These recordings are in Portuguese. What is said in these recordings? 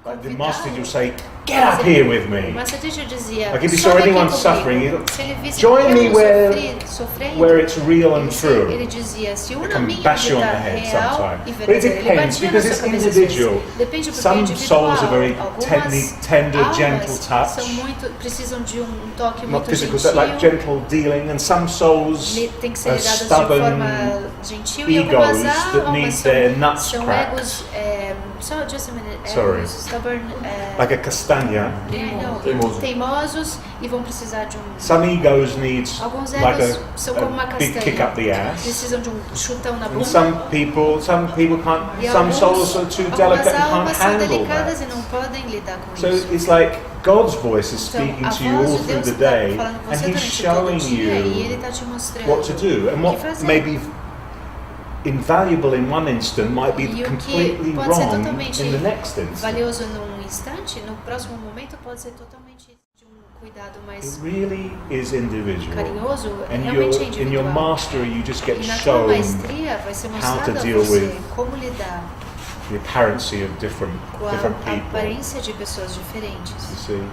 Like the master, you'll say, "Get up here with me." O Master Teacher dizia, Like if you saw "Sobe aqui anyone comigo." suffering, Se ele visse join me alguém sofrendo, where it's real and true. ele dizia, se They una can minha bash you on está the head real sometimes. e But it verdadeira. Ele depends batia na because sua it's cabeça às vezes. individual. Depende porque é Some individual. souls are very Algumas tender, almas gentle touch. são precisam de toque Not muito physical, gentil. but like gentle dealing, and some souls Tem que ser are lidadas de stubborn forma gentil e algumas egos that need almas their nuts são cracked. egos, just a minute, Sorry. stubborn, like a castanha. teimosos e vão precisar de Some egos need alguns like egos são como uma a big kick castanha, up the ass. precisam de chutão na And bunda. some people can't. E Some souls are too delicate algumas and almas can't são handle delicadas that. e não podem lidar com So isso. it's like God's voice is Então, speaking a to you all voz de through Deus the está day, falando com and você He's durante todo showing dia e you Ele está te mostrando what to do, and o que what fazer. may be invaluable in one instant might be E o completely que pode ser wrong totalmente in the next instant. valioso num instante, no próximo momento pode ser totalmente de cuidado It mais really is individual. carinhoso, And realmente é in your individual. mastery, you just get E na tua shown maestria vai ser mostrado a deal você with como lidar the apparency of different com a people. aparência de pessoas diferentes. You see,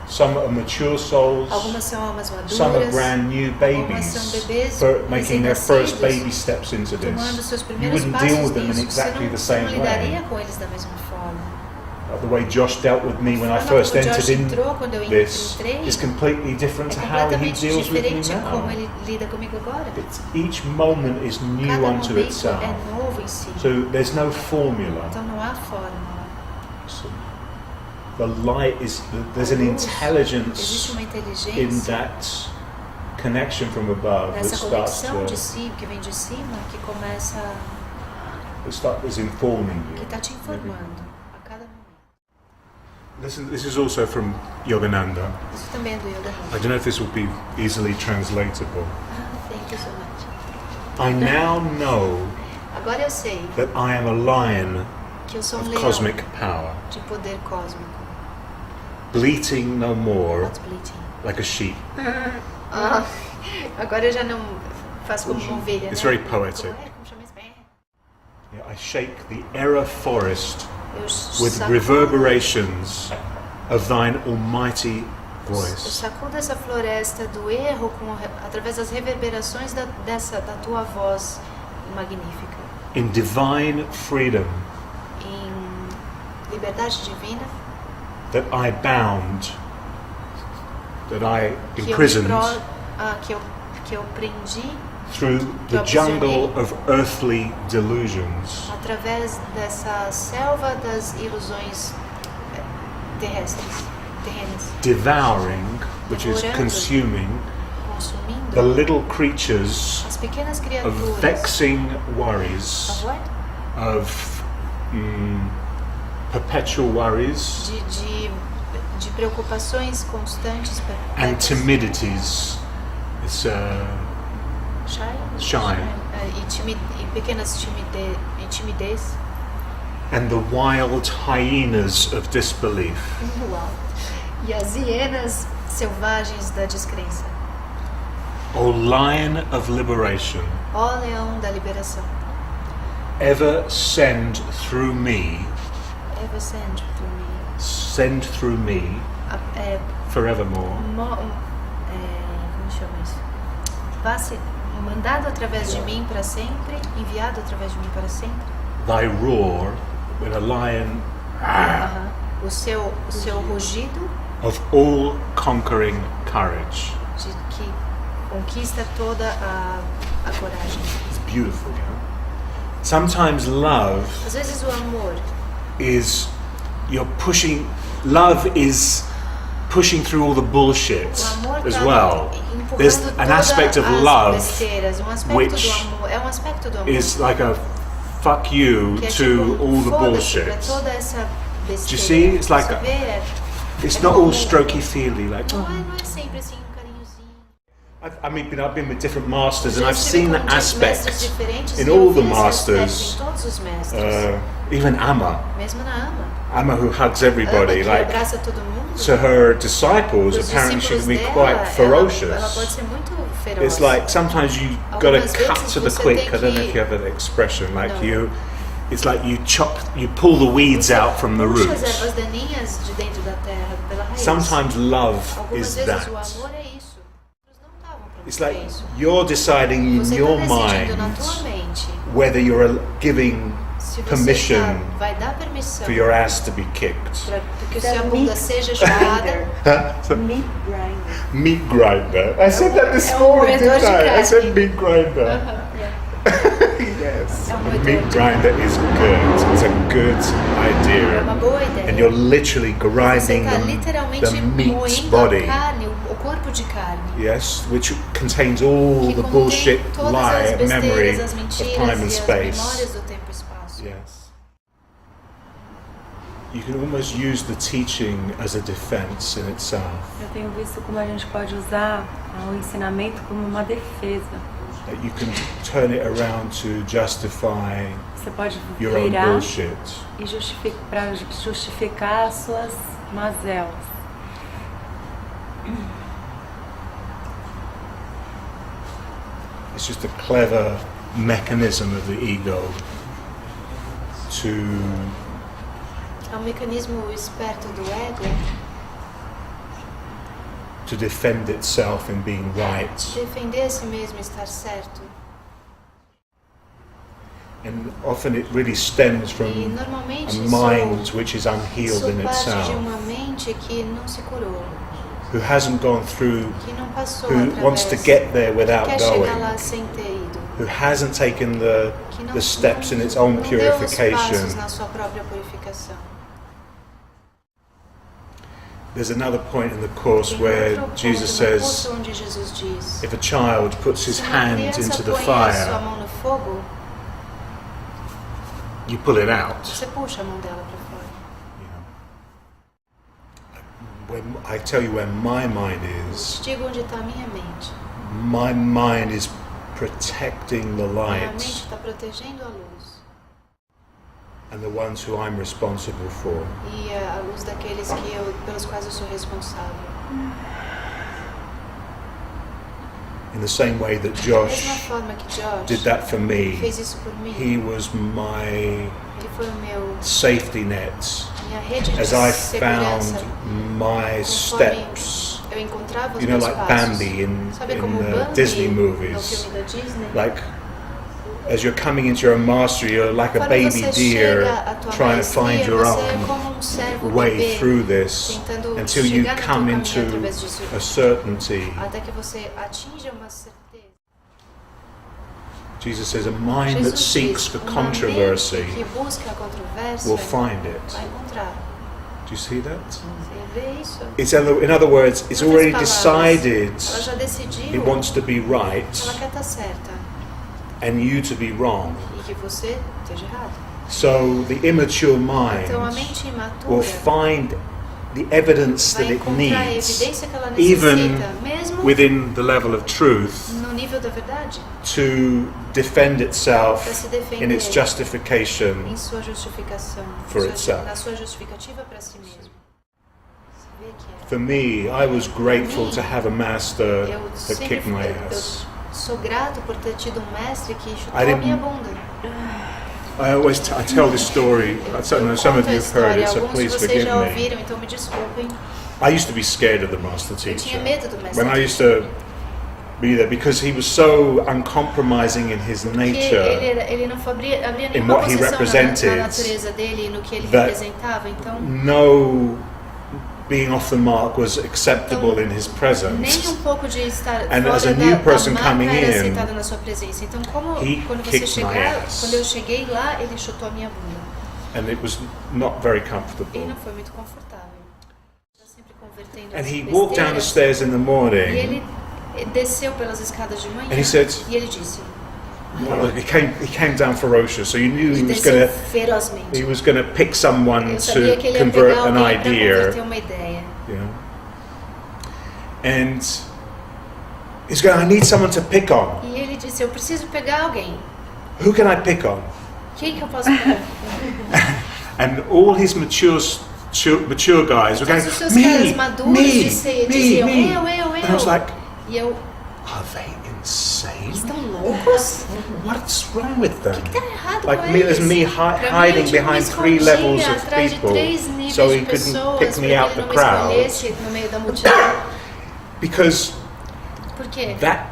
some are mature souls. Algumas são almas maduras, Some are brand new algumas são babies bebês for making their first recém-nascidos, baby steps into tomando seus this. You primeiros wouldn't deal passos with them in nisso. exactly the Você same não lidaria way. com eles da mesma forma. The way Josh dealt with me when I A forma first como Josh entered in entrou quando eu this entrei is completely different é to how he completamente deals with me diferente a como now. ele lida comigo agora. Each moment is new Cada unto momento itself. é novo em si. So there's no formula. Então não há forma. So the light is, there's an Existe intelligence uma in inteligência that connection from above that nessa starts conexão de to, si que vem de cima que começa, is informing que you. está te informando a cada momento. This is also from Yogananda. Isso também é do Yoga. I don't know if this will be easily translatable. Thank you so much. I now know Agora eu sei that I am a lion que eu sou um of leão cosmic power, de poder cósmico. bleating no more Not bleating. like a sheep. Agora eu já não faço como uma ovelha, It's né? very poetic. Como chama isso? Yeah, I shake the error forest Eu with sacudo- reverberations of thine almighty Eu voice. sacudo essa floresta do erro através das reverberações da tua voz magnífica. In divine freedom Em liberdade divina, that I bound, that I que imprisoned que eu prendi through the jungle of earthly delusions. através dessa selva das ilusões terrenas, Devouring, which is Devorando. consuming, consumindo the little creatures as pequenas of criaturas. vexing Of worries, what? of perpetual worries De preocupações constantes, and timidities. It's shy. E pequenas timidez. And the wild hyenas of disbelief. Uau. E as hienas selvagens da descrença. O lion of liberation, Ó leão da liberação. ever send through me, Ever send to me. send through me forevermore. Como chama isso? Vá ser mandado através de mim para sempre, enviado através de mim para sempre. Thy roar, when a lion O seu rugido of all conquering courage. que conquista toda a coragem. It's beautiful, you know? Sometimes love Às vezes o amor is love is pushing through all the bullshit O amor as tá well. empurrando There's an todas aspect of as love besteiras, aspecto which do amor, é aspecto do amor is like a fuck you que é to tipo, all the foda-se pra bullshit. toda essa besteira. Do you see? It's like Você vê, It's é not all comum. strokey feely like. Não é sempre assim um carinhozinho. I've been with different masters and Já I've estive seen com the mestres aspect diferentes in e eu all the vi esse aspecto masters, em todos os mestres, even Amma mesmo na ama. Amma who hugs Ama everybody, que like abraça todo mundo. to her disciples Os apparently she discípulos can be dela, quite ela ferocious. pode ser muito feroz. It's like sometimes you got to Algumas cut vezes to the você quick. tem I don't know que- if you have that expression, like Não. you it's like you pull the weeds out from the Puxa as roots. ervas daninhas de dentro da terra pela raiz. Sometimes love Algumas is vezes that. o amor é isso. Eles não estavam It's prontos like para isso. you're deciding in Você your está decidindo na mind tua mente whether you're giving se você permission vai dar permissão for your ass to be kicked. para que sua bunda seja chupada. Meat grinder. Meat grinder. I said that this morning, moedor de didn't I? I said carne. meat grinder. Yes. A meat grinder is good. It's a good É idea. uma boa ideia. And you're literally Você grinding está the literalmente meat's moendo body. a carne, o corpo de carne. Yes, which contains all Que the contém bullshit todas lie, as memory besteiras, as of mentiras time e and as space. memórias do tempo e espaço. Yes. You can almost use the teaching as a defense in itself. Eu tenho visto como a gente pode usar o ensinamento como uma defesa. That you can turn it around to justify Você pode your own virar bullshit. e para justificar as suas mazelas. It's just a clever mechanism of the ego to É um mecanismo esperto do ego defend itself in being right. defender a si mesmo e estar certo. And often it really stems E from normalmente a isso mind which is unhealed in parte de itself, uma mente que não se curou, who hasn't gone through, que não passou who wants to através, get there without quer chegar going, lá sem ter ido, who hasn't taken que não, the steps in its não own deu os purification. passos na sua própria purificação. There's another point in the course Tem where outro ponto Jesus no says, curso onde Jesus diz: if a child puts his se uma hand criança into the põe a sua fire, mão no fogo, you pull it out. você puxa a mão dela para fora. You know. When I tell you where my mind is, Te digo onde está a minha mente. my mind is protecting the Minha light mente está protegendo a luz and the ones who I'm responsible for. e a luz daqueles pelos quais eu sou responsável. In the same way that Da mesma Josh forma que Josh did that for me, fez isso por mim, he was my ele foi o meu safety net minha rede de as I segurança. found my steps. Eu encontrava os You know, meus like passos. Bambi in Sabe como the Bambi Disney no movies. filme da Disney? Like, as you're coming into your mastery, you're like a Conforme baby você deer chega à tua trying to find maestria, your você é own como um servo way bebê, through this tentando until you chegar no teu come caminho into através disso, a certainty. até que você atinja uma certeza. Jesus says, a mind that Jesus seeks diz, for uma mente controversy que busca a controvérsia will find it. vai encontrar. Do you see that? Você vê isso? It's, in other words, it's Em outras already palavras, decided ela já decidiu it wants to be que ela right quer estar certa and you to be wrong. e que você esteja errado. So the immature Então a mind mente will imatura find the evidence vai that it encontrar a needs, evidência que ela even necessita, mesmo within the level of truth, no nível da verdade, to defend para itself se defender in its justification em sua justificação, for itself. na sua justificativa para si mesmo. Você vê que For me, I was grateful to have a master eu that sempre kicked my eu ass. sou grato por ter tido um mestre que chutou I a didn't- minha bunda. I always I tell this story. Eu Some of conto you a have heard história, it, so alguns de please vocês forgive já me. ouviram, então me desculpem. I used to be scared of the master Eu teacher tinha medo do mestre. when I used to be there because he was so uncompromising in his Porque nature ele não abria in nenhuma what he posição represented, na natureza dele e no que ele that representava, então no being off the mark was acceptable in his nem presence. um pouco de estar And as a fora new da person marca coming era in, aceitada na sua presença. Então, he quando você kicked my chegar, ass. quando eu cheguei lá, ele chutou a minha bunda. And it was not very E comfortable. não foi muito confortável. Tá sempre convertendo And as he walked down the besteiras. stairs in the E morning. ele desceu pelas escadas de manhã. And he said- E ele disse. Well, he came down ferocious, so you knew he Ele was desceu going to ferozmente. pick someone Eu sabia que to ele ia convert pegar an alguém para idea, converter uma ideia. you know. And he's going, I need someone to pick on. E ele disse, eu preciso pegar alguém. Who can I pick on? Quem que eu posso pegar? And all his mature guys were Todos os seus going, caras me, maduros me, diziam, me. eu. And I was like, E eu, are they insane? insane? Estão loucos? What's wrong with them? O que está errado Like com me, there's eles? me Pra mim, eu, hiding tipo, me behind 3 escondia levels of atrás de people 3 níveis so de he couldn't pessoas, pick me out pra the que ele não me crowd. escolhesse no meio da multidão. Because Por quê? that,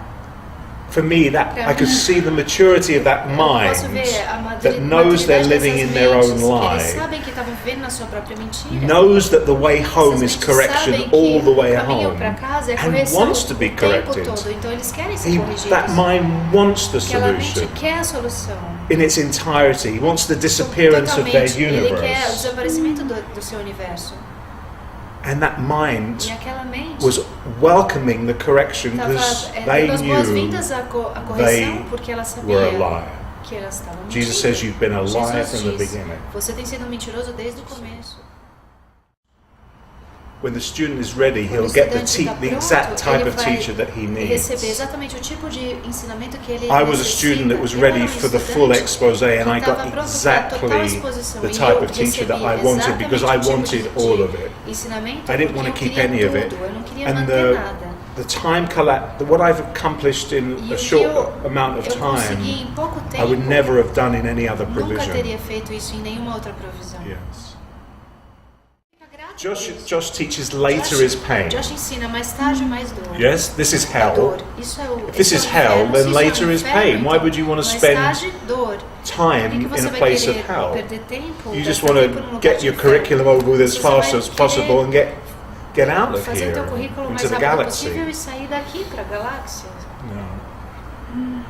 for me, that I could see the maturity of that Eu posso mind ver a that knows they're living in their own Eles lie, sabem que estavam vivendo na sua própria mentira. knows that the way home is Essas mentes correction sabem all the way que o caminho home, pra casa é and correção wants to be o tempo corrected. todo. Então eles querem ser corrigidos. That mind wants the Aquela mente solution quer a solução. in its entirety. He wants the disappearance of their Totalmente. Ele quer o universe. desaparecimento do seu universo. And that mind E aquela mente was welcoming the correction because estava they dando as knew boas-vindas à correção they porque ela were a sabia liar. que elas estavam mentindo. Jesus says you've been a liar Jesus from the diz, beginning. você tem sido mentiroso desde o começo. When the student is ready, Quando o he'll get the, estudante está the exact pronto, type ele of vai teacher that he receber needs. exatamente o tipo de ensinamento que ele I was a necessita. student that was Eu ready era for the full estudante expose and que I estava got pronto para a total exactly exposição, the e type eu of teacher that I recebi wanted because I exatamente o wanted tipo all de of it. ensinamento I didn't porque want to eu keep queria any of it. tudo, eu não queria And manter nada. the time what I've accomplished in E a o que short amount of eu consegui time, em pouco I would tempo, never have done in any other nunca provision. teria feito isso em nenhuma outra provisão. Yes. Josh teaches later is pain. Josh ensina mais tarde mais dor. Yes, this is hell. Dor. Isso é o, If this esse is é o hell, inferno. then Se isso é o later is inferno, pain. Why então, would you want to mais spend tarde, dor. time Por que você in a vai place of querer hell? perder tempo, You just gastar want tempo num to lugar get de your inferno? curriculum over with as Você vai fast as querer possible and get out of fazer o here teu currículo mais into the rápido possível galaxy. e sair daqui para a galáxia. No.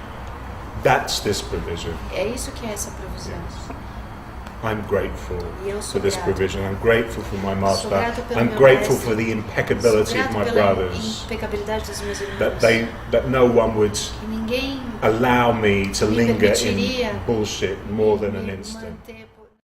That's this provision. É isso que é essa provisão. I'm grateful E eu for sou this grato. provision. I'm grateful for my Sou master. grato pelo I'm meu grateful mestre. for the impeccability Sou of grato my pela brothers. impecabilidade dos meus irmãos. That no one would Que ninguém allow me to me linger in permitiria bullshit more than an me instant. manter